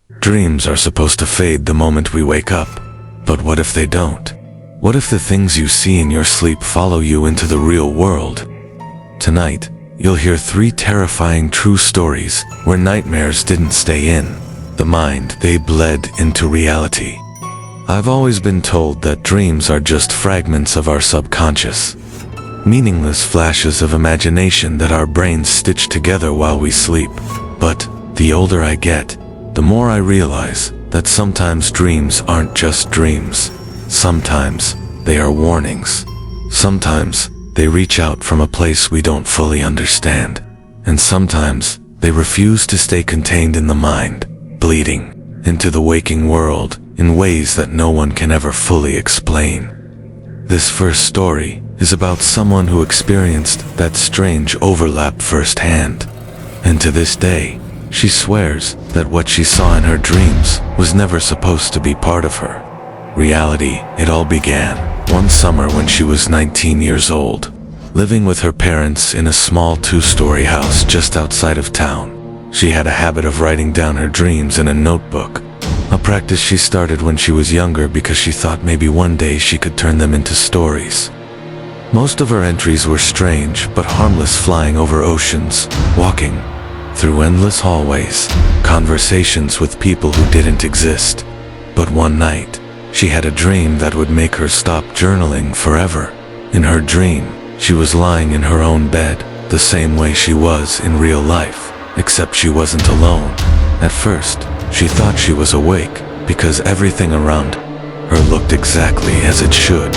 Dreams are supposed to fade the moment we wake up. But what if they don't? What if the things you see in your sleep follow you into the real world? Tonight, you'll hear 3 terrifying true stories where nightmares didn't stay in the mind, they bled into reality. I've always been told that dreams are just fragments of our subconscious, meaningless flashes of imagination that our brains stitch together while we sleep. But the older I get, the more I realize that sometimes dreams aren't just dreams. Sometimes they are warnings. Sometimes they reach out from a place we don't fully understand. And sometimes they refuse to stay contained in the mind, bleeding into the waking world in ways that no one can ever fully explain. This first story is about someone who experienced that strange overlap firsthand. And to this day, she swears that what she saw in her dreams was never supposed to be part of her reality. It all began one summer when she was 19 years old, living with her parents in a small 2-story house just outside of town. She had a habit of writing down her dreams in a notebook, a practice she started when she was younger because she thought maybe one day she could turn them into stories. Most of her entries were strange but harmless, flying over oceans, walking through endless hallways, conversations with people who didn't exist. But one night, she had a dream that would make her stop journaling forever. In her dream, she was lying in her own bed, the same way she was in real life, except she wasn't alone. At first, she thought she was awake because everything around her looked exactly as it should.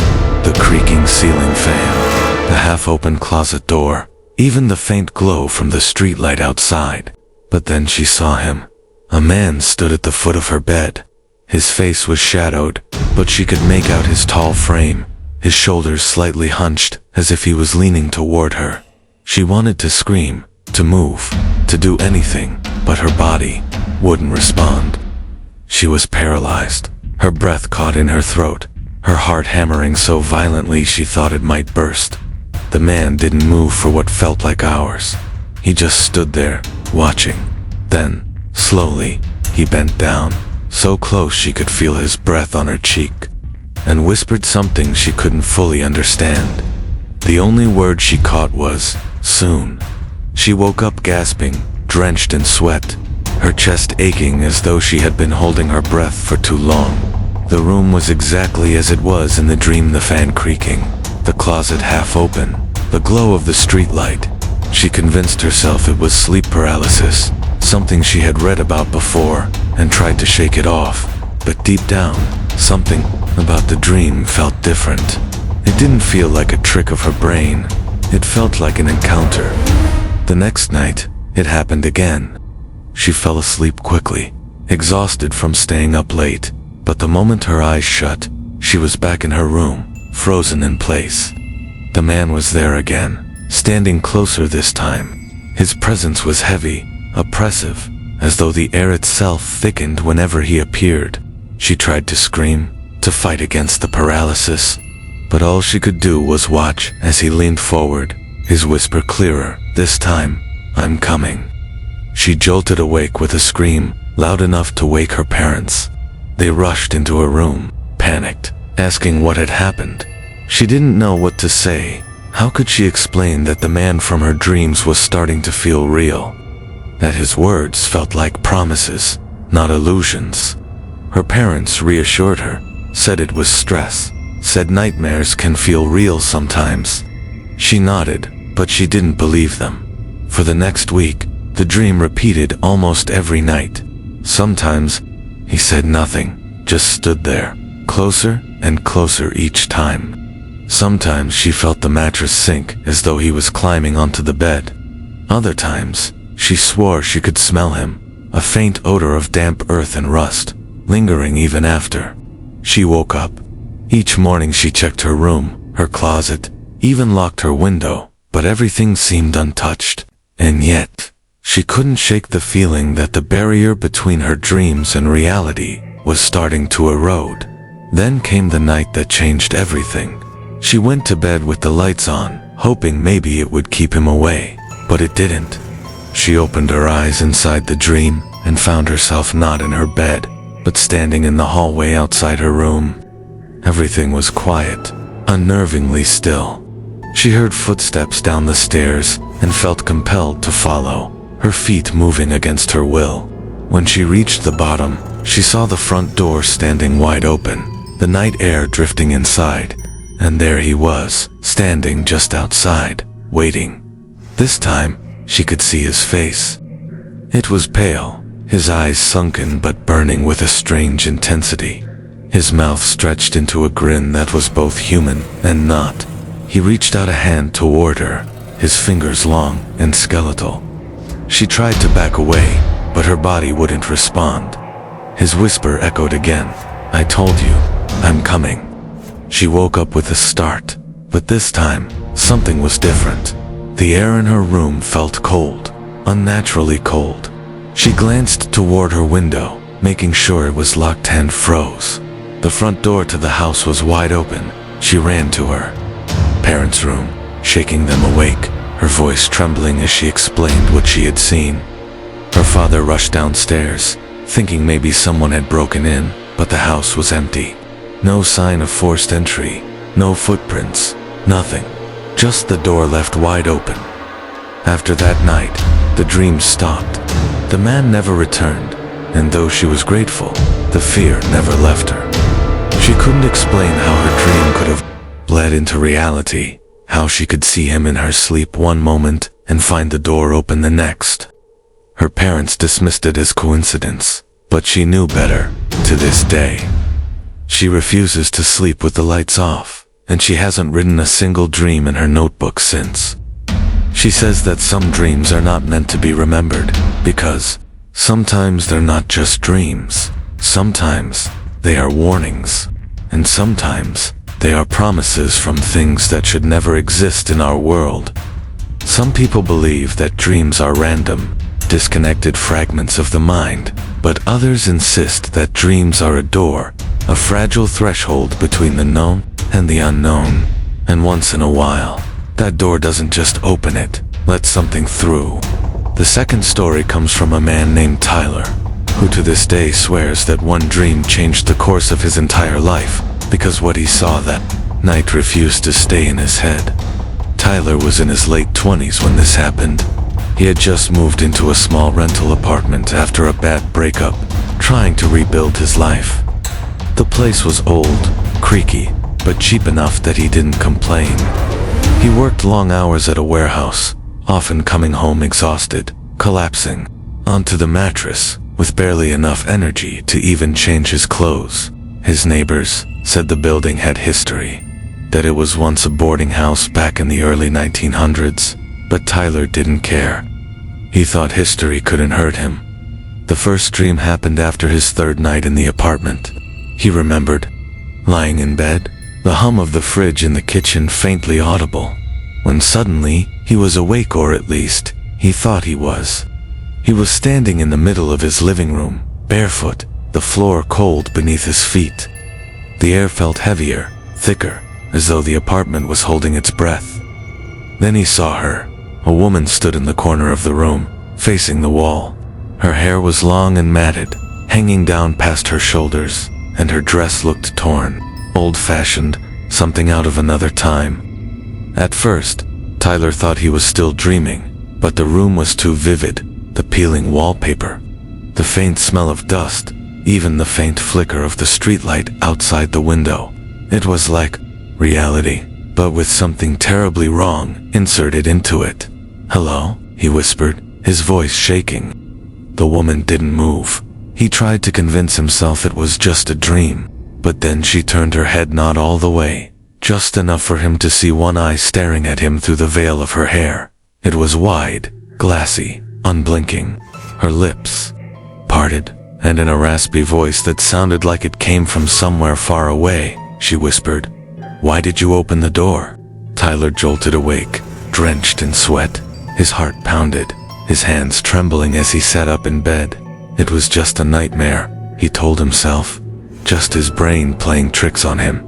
The creaking ceiling fan, the half-open closet door, even the faint glow from the streetlight outside. But then she saw him. A man stood at the foot of her bed. His face was shadowed, but she could make out his tall frame, his shoulders slightly hunched, as if he was leaning toward her. She wanted to scream, to move, to do anything, but her body wouldn't respond. She was paralyzed, her breath caught in her throat, her heart hammering so violently she thought it might burst. The man didn't move for what felt like hours. He just stood there, watching. Then, slowly, he bent down, so close she could feel his breath on her cheek, and whispered something she couldn't fully understand. The only word she caught was, "soon." She woke up gasping, drenched in sweat, her chest aching as though she had been holding her breath for too long. The room was exactly as it was in the dream, the fan creaking, the closet half open, the glow of the streetlight. She convinced herself it was sleep paralysis, something she had read about before, and tried to shake it off. But deep down, something about the dream felt different. It didn't feel like a trick of her brain. It felt like an encounter. The next night, it happened again. She fell asleep quickly, exhausted from staying up late. But the moment her eyes shut, she was back in her room, frozen in place. The man was there again, standing closer this time. His presence was heavy, oppressive, as though the air itself thickened whenever he appeared. She tried to scream, to fight against the paralysis, but all she could do was watch as he leaned forward, his whisper clearer. This time, "I'm coming." She jolted awake with a scream, loud enough to wake her parents. They rushed into her room, panicked, asking what had happened. She didn't know what to say. How could she explain that the man from her dreams was starting to feel real? That his words felt like promises, not illusions. Her parents reassured her, said it was stress, said nightmares can feel real sometimes. She nodded, but she didn't believe them. For the next week, the dream repeated almost every night. Sometimes, he said nothing, just stood there, closer and closer each time. Sometimes she felt the mattress sink as though he was climbing onto the bed. Other times, she swore she could smell him, a faint odor of damp earth and rust, lingering even after she woke up. Each morning she checked her room, her closet, even locked her window, but everything seemed untouched. And yet, she couldn't shake the feeling that the barrier between her dreams and reality was starting to erode. Then came the night that changed everything. She went to bed with the lights on, hoping maybe it would keep him away, but it didn't. She opened her eyes inside the dream, and found herself not in her bed, but standing in the hallway outside her room. Everything was quiet, unnervingly still. She heard footsteps down the stairs and felt compelled to follow, her feet moving against her will. When she reached the bottom, she saw the front door standing wide open, the night air drifting inside, and there he was, standing just outside, waiting. This time, she could see his face. It was pale, his eyes sunken but burning with a strange intensity. His mouth stretched into a grin that was both human and not. He reached out a hand toward her, his fingers long and skeletal. She tried to back away, but her body wouldn't respond. His whisper echoed again. "I told you, I'm coming." She woke up with a start, but this time, something was different. The air in her room felt cold, unnaturally cold. She glanced toward her window, making sure it was locked and froze. The front door to the house was wide open. She ran to her parents' room, shaking them awake, her voice trembling as she explained what she had seen. Her father rushed downstairs, thinking maybe someone had broken in, but the house was empty. No sign of forced entry, no footprints, nothing. Just the door left wide open. After that night, the dreams stopped. The man never returned, and though she was grateful, the fear never left her. She couldn't explain how her dream could have bled into reality, how she could see him in her sleep one moment and find the door open the next. Her parents dismissed it as coincidence, but she knew better, to this day. She refuses to sleep with the lights off, and she hasn't written a single dream in her notebook since. She says that some dreams are not meant to be remembered, because sometimes they're not just dreams. Sometimes they are warnings, and sometimes they are promises from things that should never exist in our world. Some people believe that dreams are random, disconnected fragments of the mind, but others insist that dreams are a door, a fragile threshold between the known and the unknown. And once in a while, that door doesn't just open it, let something through. The second story comes from a man named Tyler, who to this day swears that one dream changed the course of his entire life, because what he saw that night refused to stay in his head. Tyler was in his late 20s when this happened. He had just moved into a small rental apartment after a bad breakup, trying to rebuild his life. The place was old, creaky, but cheap enough that he didn't complain. He worked long hours at a warehouse, often coming home exhausted, collapsing onto the mattress with barely enough energy to even change his clothes. His neighbors said the building had history, that it was once a boarding house back in the early 1900s, but Tyler didn't care. He thought history couldn't hurt him. The first dream happened after his third night in the apartment. He remembered, lying in bed, the hum of the fridge in the kitchen faintly audible, when suddenly he was awake, or at least, he thought he was. He was standing in the middle of his living room, barefoot, the floor cold beneath his feet. The air felt heavier, thicker, as though the apartment was holding its breath. Then he saw her. A woman stood in the corner of the room, facing the wall. Her hair was long and matted, hanging down past her shoulders, and her dress looked torn, old-fashioned, something out of another time. At first, Tyler thought he was still dreaming, but the room was too vivid, the peeling wallpaper, the faint smell of dust, even the faint flicker of the streetlight outside the window. It was like reality, but with something terribly wrong inserted into it. "Hello?" he whispered, his voice shaking. The woman didn't move. He tried to convince himself it was just a dream, but then she turned her head not all the way, just enough for him to see one eye staring at him through the veil of her hair. It was wide, glassy, unblinking. Her lips parted, and in a raspy voice that sounded like it came from somewhere far away, she whispered, "Why did you open the door?" Tyler jolted awake, drenched in sweat. His heart pounded, his hands trembling as he sat up in bed. It was just a nightmare, he told himself, just his brain playing tricks on him.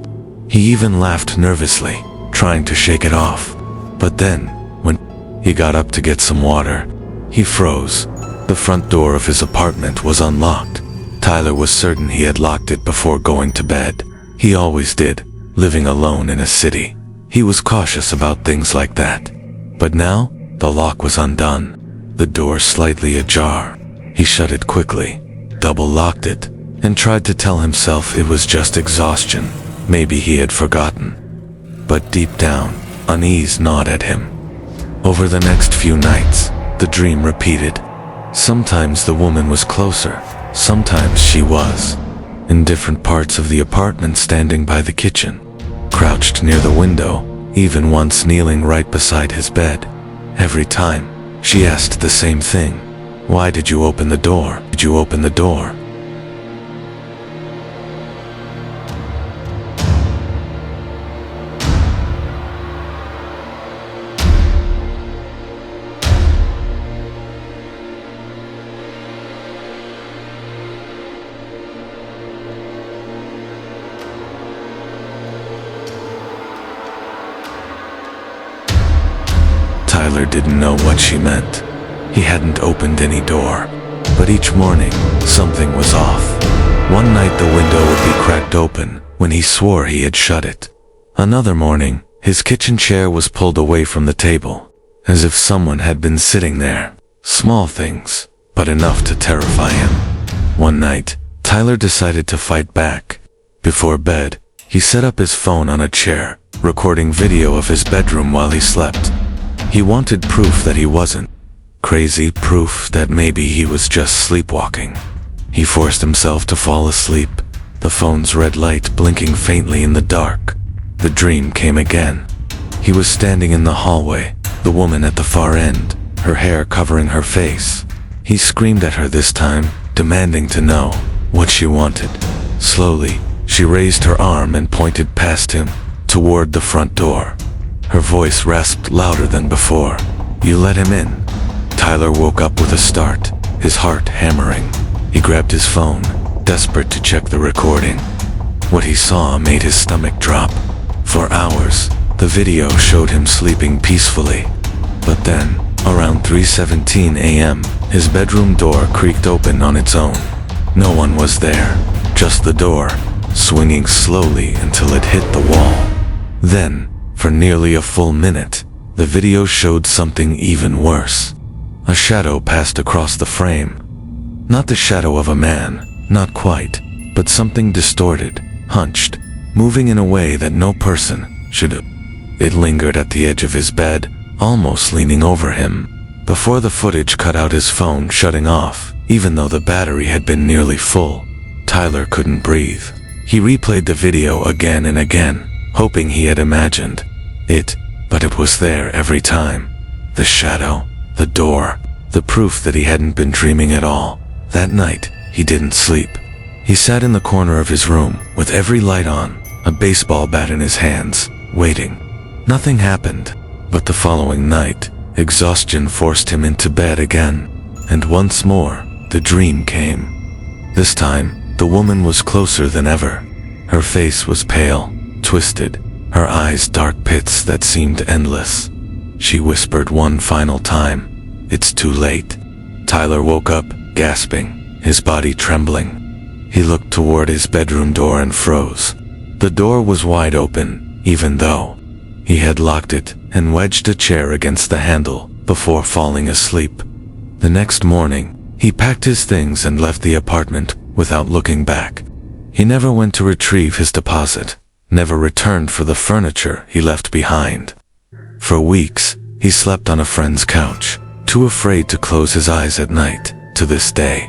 He even laughed nervously, trying to shake it off. But then, when he got up to get some water, he froze. The front door of his apartment was unlocked. Tyler was certain he had locked it before going to bed. He always did, living alone in a city. He was cautious about things like that. But now, the lock was undone, the door slightly ajar. He shut it quickly, double-locked it, and tried to tell himself it was just exhaustion. Maybe he had forgotten. But deep down, unease gnawed at him. Over the next few nights, the dream repeated. Sometimes the woman was closer, sometimes she was in different parts of the apartment, standing by the kitchen, crouched near the window, even once kneeling right beside his bed. Every time, she asked the same thing. Why did you open the door? Did you open the door? Tyler didn't know what she meant. He hadn't opened any door. But each morning, something was off. One night the window would be cracked open when he swore he had shut it. Another morning, his kitchen chair was pulled away from the table, as if someone had been sitting there. Small things, but enough to terrify him. One night, Tyler decided to fight back. Before bed, he set up his phone on a chair, recording video of his bedroom while he slept. He wanted proof that he wasn't crazy, proof that maybe he was just sleepwalking. He forced himself to fall asleep, the phone's red light blinking faintly in the dark. The dream came again. He was standing in the hallway, the woman at the far end, her hair covering her face. He screamed at her this time, demanding to know what she wanted. Slowly, she raised her arm and pointed past him, toward the front door. Her voice rasped louder than before. You let him in. Tyler woke up with a start, his heart hammering. He grabbed his phone, desperate to check the recording. What he saw made his stomach drop. For hours, the video showed him sleeping peacefully. But then, around 3:17 a.m., his bedroom door creaked open on its own. No one was there, just the door, swinging slowly until it hit the wall. Then, for nearly a full minute, the video showed something even worse. A shadow passed across the frame. Not the shadow of a man, not quite, but something distorted, hunched, moving in a way that no person should have. It lingered at the edge of his bed, almost leaning over him. Before the footage cut out his phone shutting off, even though the battery had been nearly full, Tyler couldn't breathe. He replayed the video again and again, hoping he had imagined it, but it was there every time. The shadow, the door, the proof that he hadn't been dreaming at all. That night, he didn't sleep. He sat in the corner of his room, with every light on, a baseball bat in his hands, waiting. Nothing happened, but the following night, exhaustion forced him into bed again. And once more, the dream came. This time, the woman was closer than ever. Her face was pale, twisted, her eyes dark pits that seemed endless. She whispered one final time, "It's too late." Tyler woke up, gasping, his body trembling. He looked toward his bedroom door and froze. The door was wide open, even though he had locked it and wedged a chair against the handle before falling asleep. The next morning, he packed his things and left the apartment without looking back. He never went to retrieve his deposit, never returned for the furniture he left behind. For weeks, he slept on a friend's couch, too afraid to close his eyes at night. To this day,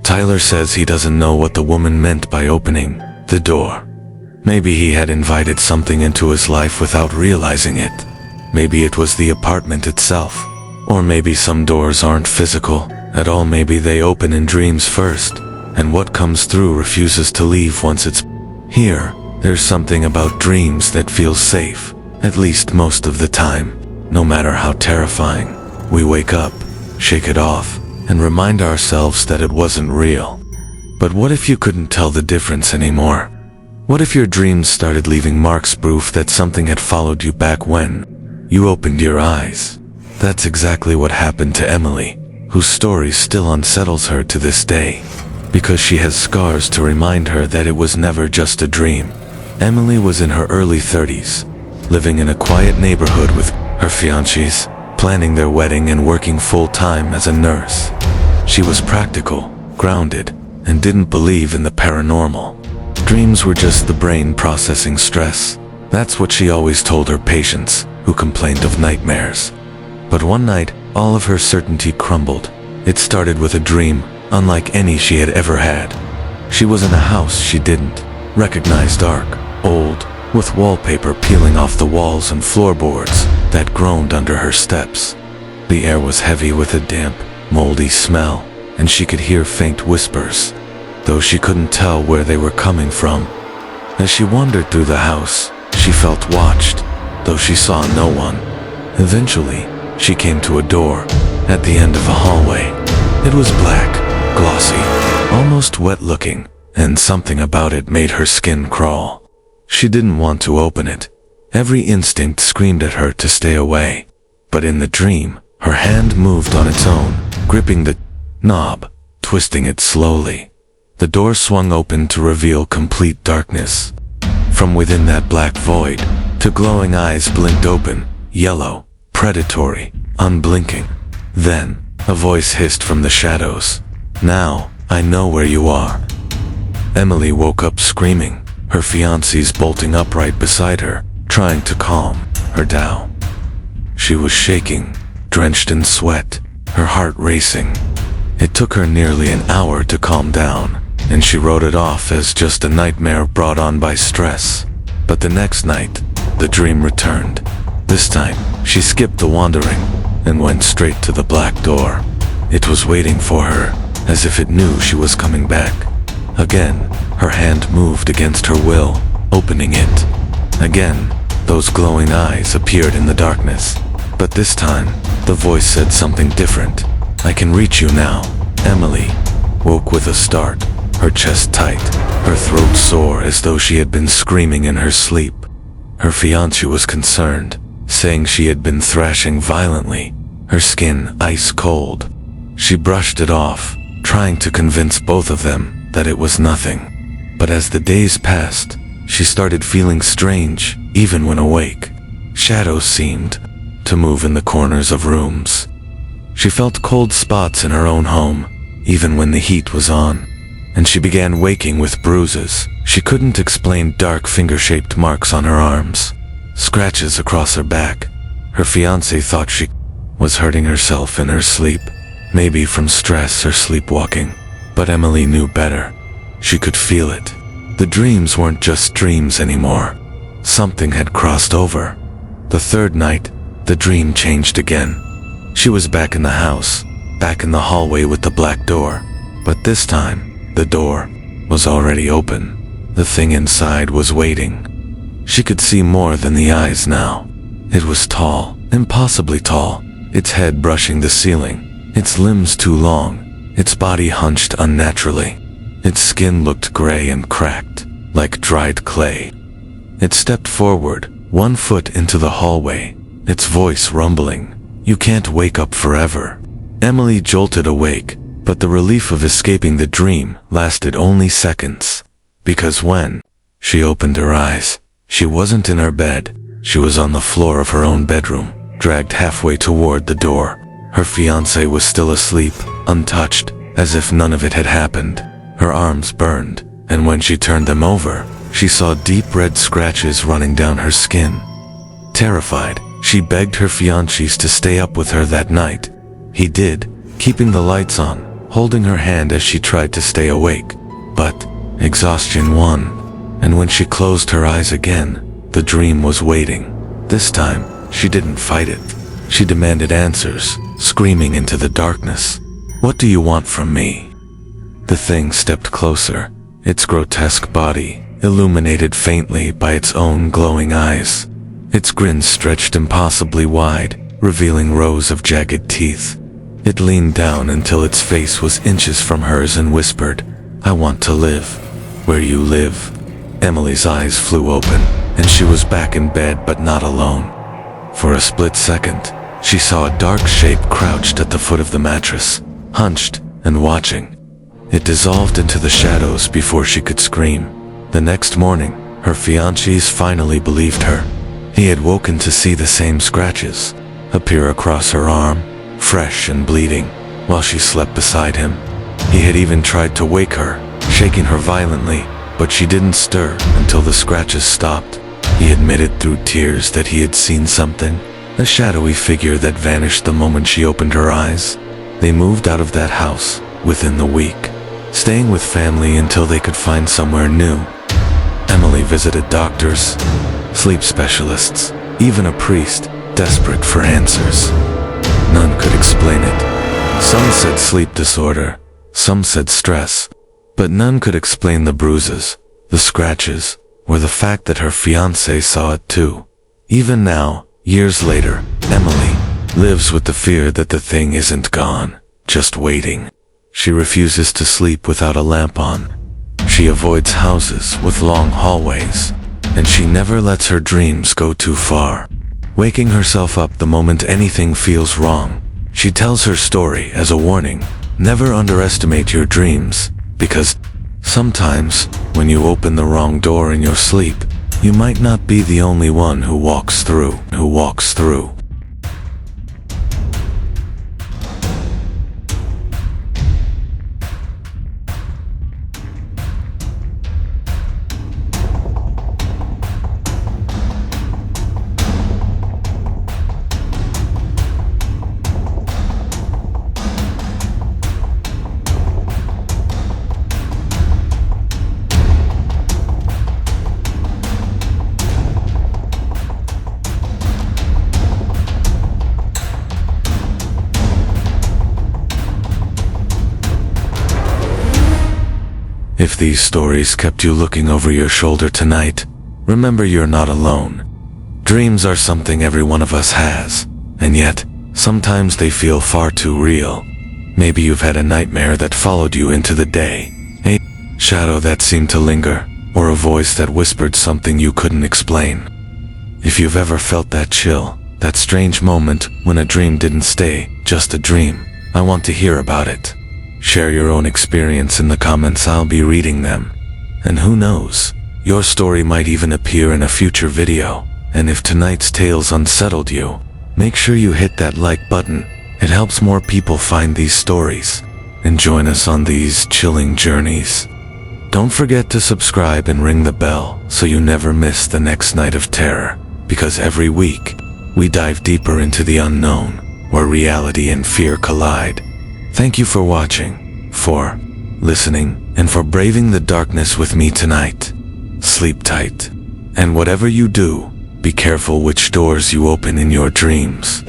Tyler says he doesn't know what the woman meant by opening the door. Maybe he had invited something into his life without realizing it. Maybe it was the apartment itself. Or maybe some doors aren't physical at all. Maybe they open in dreams first, and what comes through refuses to leave once it's here. There's something about dreams that feels safe, at least most of the time. No matter how terrifying, we wake up, shake it off, and remind ourselves that it wasn't real. But what if you couldn't tell the difference anymore? What if your dreams started leaving marks, proof that something had followed you back when you opened your eyes? That's exactly what happened to Emily, whose story still unsettles her to this day, because she has scars to remind her that it was never just a dream. Emily was in her early 30s, living in a quiet neighborhood with her fiancés, planning their wedding and working full-time as a nurse. She was practical, grounded, and didn't believe in the paranormal. Dreams were just the brain processing stress. That's what she always told her patients, who complained of nightmares. But one night, all of her certainty crumbled. It started with a dream, unlike any she had ever had. She was in a house she didn't recognize, dark, old, with wallpaper peeling off the walls and floorboards that groaned under her steps. The air was heavy with a damp, moldy smell, and she could hear faint whispers, though she couldn't tell where they were coming from. As she wandered through the house, she felt watched, though she saw no one. Eventually, she came to a door at the end of a hallway. It was black, glossy, almost wet-looking, and something about it made her skin crawl. She didn't want to open it. Every instinct screamed at her to stay away. But in the dream, her hand moved on its own, gripping the knob, twisting it slowly. The door swung open to reveal complete darkness. From within that black void, two glowing eyes blinked open, yellow, predatory, unblinking. Then, a voice hissed from the shadows. "Now, I know where you are." Emily woke up screaming, her fiancés bolting upright beside her, trying to calm her down. She was shaking, drenched in sweat, her heart racing. It took her nearly an hour to calm down, and she wrote it off as just a nightmare brought on by stress. But the next night, the dream returned. This time, she skipped the wandering and went straight to the black door. It was waiting for her, as if it knew she was coming back. Again, her hand moved against her will, opening it. Again, those glowing eyes appeared in the darkness. But this time, the voice said something different. "I can reach you now." Emily woke with a start, her chest tight, her throat sore as though she had been screaming in her sleep. Her fiancé was concerned, saying she had been thrashing violently, her skin ice cold. She brushed it off, trying to convince both of them that it was nothing. But as the days passed, she started feeling strange, even when awake. Shadows seemed to move in the corners of rooms. She felt cold spots in her own home, even when the heat was on. And she began waking with bruises. She couldn't explain dark finger-shaped marks on her arms, scratches across her back. Her fiancé thought she was hurting herself in her sleep, maybe from stress or sleepwalking. But Emily knew better. She could feel it. The dreams weren't just dreams anymore. Something had crossed over. The third night, the dream changed again. She was back in the house, back in the hallway with the black door. But this time, the door was already open. The thing inside was waiting. She could see more than the eyes now. It was tall, impossibly tall, its head brushing the ceiling, its limbs too long, its body hunched unnaturally. Its skin looked gray and cracked, like dried clay. It stepped forward, 1 foot into the hallway, its voice rumbling. "You can't wake up forever." Emily jolted awake, but the relief of escaping the dream lasted only seconds. Because when she opened her eyes, she wasn't in her bed. She was on the floor of her own bedroom, dragged halfway toward the door. Her fiancé was still asleep, untouched, as if none of it had happened. Her arms burned, and when she turned them over, she saw deep red scratches running down her skin. Terrified, she begged her fiancé to stay up with her that night. He did, keeping the lights on, holding her hand as she tried to stay awake. But exhaustion won, and when she closed her eyes again, the dream was waiting. This time, she didn't fight it. She demanded answers, screaming into the darkness. "What do you want from me?" The thing stepped closer, its grotesque body illuminated faintly by its own glowing eyes. Its grin stretched impossibly wide, revealing rows of jagged teeth. It leaned down until its face was inches from hers and whispered, "I want to live where you live." Emily's eyes flew open, and she was back in bed but not alone. For a split second, she saw a dark shape crouched at the foot of the mattress, hunched and watching. It dissolved into the shadows before she could scream. The next morning, her fiancés finally believed her. He had woken to see the same scratches appear across her arm, fresh and bleeding, while she slept beside him. He had even tried to wake her, shaking her violently, but she didn't stir until the scratches stopped. He admitted through tears that he had seen something, a shadowy figure that vanished the moment she opened her eyes. They moved out of that house within the week, staying with family until they could find somewhere new. Emily visited doctors, sleep specialists, even a priest, desperate for answers. None could explain it. Some said sleep disorder, some said stress, but none could explain the bruises, the scratches, or the fact that her fiancé saw it too. Even now, years later, Emily lives with the fear that the thing isn't gone, just waiting. She refuses to sleep without a lamp on. She avoids houses with long hallways, and she never lets her dreams go too far, waking herself up the moment anything feels wrong. She tells her story as a warning. Never underestimate your dreams, because sometimes, when you open the wrong door in your sleep, you might not be the only one who walks through. If these stories kept you looking over your shoulder tonight, remember you're not alone. Dreams are something every one of us has, and yet, sometimes they feel far too real. Maybe you've had a nightmare that followed you into the day, a shadow that seemed to linger, or a voice that whispered something you couldn't explain. If you've ever felt that chill, that strange moment when a dream didn't stay just a dream, I want to hear about it. Share your own experience in the comments. I'll be reading them. And who knows, your story might even appear in a future video. And if tonight's tales unsettled you, make sure you hit that like button. It helps more people find these stories and join us on these chilling journeys. Don't forget to subscribe and ring the bell so you never miss the next night of terror, because every week we dive deeper into the unknown, where reality and fear collide. Thank you for watching, for listening, and for braving the darkness with me tonight. Sleep tight. And whatever you do, be careful which doors you open in your dreams.